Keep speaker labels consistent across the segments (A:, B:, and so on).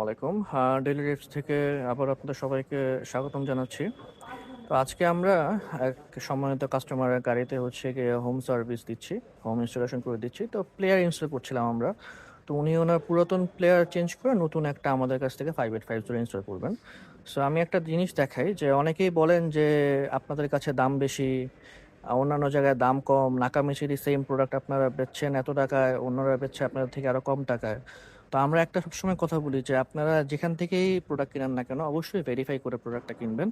A: আলাইকুম। Daily ribs থেকে আবার আপনাদের সবাইকে স্বাগতম জানাচ্ছি। তো আজকে আমরা এক সম্মানিত কাস্টমারের গাড়িতে হচ্ছে গিয়ে হোম সার্ভিস দিচ্ছি, হোম ইনস্টলেশন করে দিচ্ছি। তো প্লেয়ার ইনস্টল করছিলাম আমরা। তো উনি ওনার পুরাতন প্লেয়ার চেঞ্জ করে নতুন একটা আমাদের কাছ থেকে 5850 ইনস্টল করবেন। সো আমি একটা জিনিস দেখাই যে অনেকেই বলেন যে আপনাদের কাছে দাম বেশি, অন্যান্য জায়গায় দাম কম, নাকামিচিরই সেম প্রোডাক্ট আপনারা বেচছেন এত টাকায়, অন্যরা বেচছে আপনাদের থেকে আরও কম টাকায়। তো আমরা একটা সবসময় কথা বলি যে আপনারা যেখান থেকেই প্রোডাক্ট কিনেন না কেন অবশ্যই ভেরিফাই করে প্রোডাক্টটা কিনবেন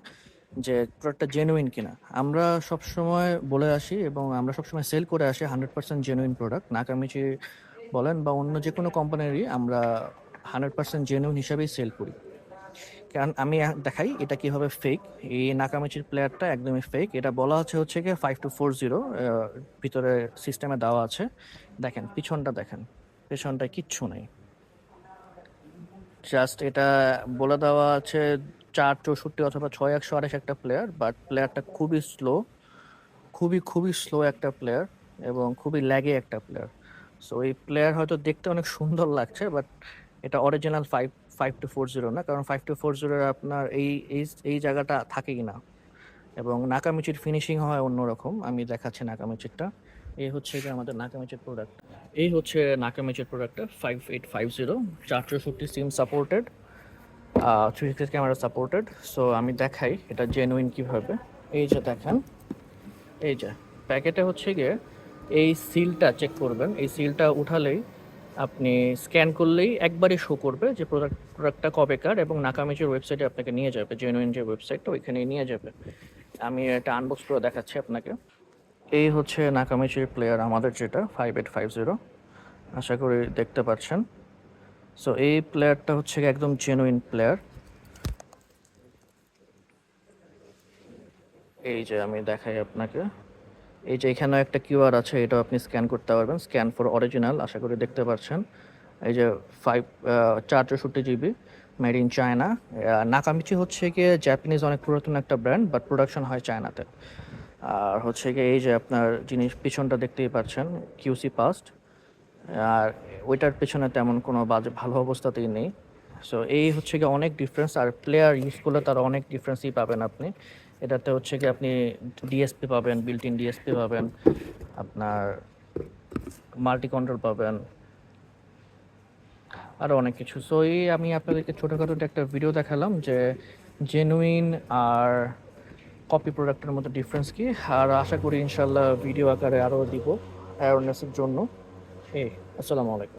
A: যে প্রোডাক্টটা জেনুইন কিনা। আমরা সবসময় বলে আসি এবং আমরা সবসময় সেল করে আসি 100% জেনুইন প্রোডাক্ট। নাকামিচি বলেন বা অন্য যে কোনো কোম্পানিরই আমরা 100% জেনুইন হিসাবেই সেল করি। কারণ আমি দেখাই এটা কিভাবে ফেক। এই নাকামিচির প্লেয়ারটা একদমই ফেক। এটা বলা হচ্ছে গিয়ে 5240 ভিতরে সিস্টেমে দেওয়া আছে। দেখেন পিছনটা দেখেন, পেছনটায় কিচ্ছু নেই। জাস্ট এটা বলে দেওয়া আছে 464 অথবা 6128 একটা প্লেয়ার, বাট প্লেয়ারটা খুবই স্লো, খুবই স্লো একটা প্লেয়ার এবং খুবই ল্যাগে একটা প্লেয়ার। সো এই প্লেয়ার হয়তো দেখতে অনেক সুন্দর লাগছে, বাট এটা অরিজিনাল 5240 না, কারণ 5240 আপনার এই এই জায়গাটা থাকেই না এবং নাকামিচির ফিনিশিং হয় অন্যরকম। আমি দেখাচ্ছি নাকামিচিরটা। এই হচ্ছে যে আমাদের নাকামিচির প্রোডাক্ট। এই হচ্ছে নাকামিচির প্রোডাক্টটা 5850, 464 SIM supported, 360 camera supported. So আমি দেখাই এটা জেনুইন কিভাবে। এই যে দেখেন, এই যে প্যাকেটে হচ্ছে গিয়ে এই সিলটা চেক করবেন। এই সিলটা উঠালেই আপনি স্ক্যান করলেই একবারই শো করবে যে প্রোডাক্টটা কবেকার এবং নাকামিচির ওয়েবসাইটে আপনাকে নিয়ে যাবে, জেনুইন যে ওয়েবসাইটটা ওইখানেই নিয়ে যাবে। আমি এটা আনবক্স করে দেখাচ্ছি আপনাকে। এই হচ্ছে নাকামিচির প্লেয়ার আমাদের, যেটা 5850, আশা করি দেখতে পাচ্ছেন। সো এই প্লেয়ারটা হচ্ছে একদম জেনুইন প্লেয়ার। এই যে আমি দেখাই আপনাকে, এই যে এখানেও একটা কিউআর আছে, এটাও আপনি স্ক্যান করতে পারবেন, স্ক্যান ফর অরিজিনাল, আশা করি দেখতে পাচ্ছেন। এই যে 464 জিবি, মেড ইন চায়না। নাকামিচি হচ্ছে গিয়ে জাপানিজ অনেক পুরাতন একটা ব্র্যান্ড, বাট প্রোডাকশন হয় চায়নাতে। আর হচ্ছে গিয়ে এই যে আপনার জিনিস পিছনটা দেখতেই পাচ্ছেন, কিউসি পাস্ট। আর ওইটার পেছনে তেমন কোনো বাজে ভালো অবস্থাতেই নেই। সো এই হচ্ছে গিয়ে অনেক ডিফারেন্স, আর প্লেয়ার ইউজ করলে তার অনেক ডিফারেন্সই পাবেন আপনি। এটাতে হচ্ছে গিয়ে আপনি ডিএসপি পাবেন, বিল্ট ইন ডিএসপি পাবেন, আপনার মাল্টি কন্ট্রোল পাবেন, আরও অনেক কিছু। সো এই আমি আপনাদেরকে ছোটোখাটো একটা ভিডিও দেখালাম যে জেনুইন আর কপি প্রোডাক্টের মধ্যে ডিফারেন্স কী। আর আশা করি ইনশাল্লাহ ভিডিও আকারে আরও দিব অ্যাওয়ারনেসের জন্য। আসসালামু আলাইকুম।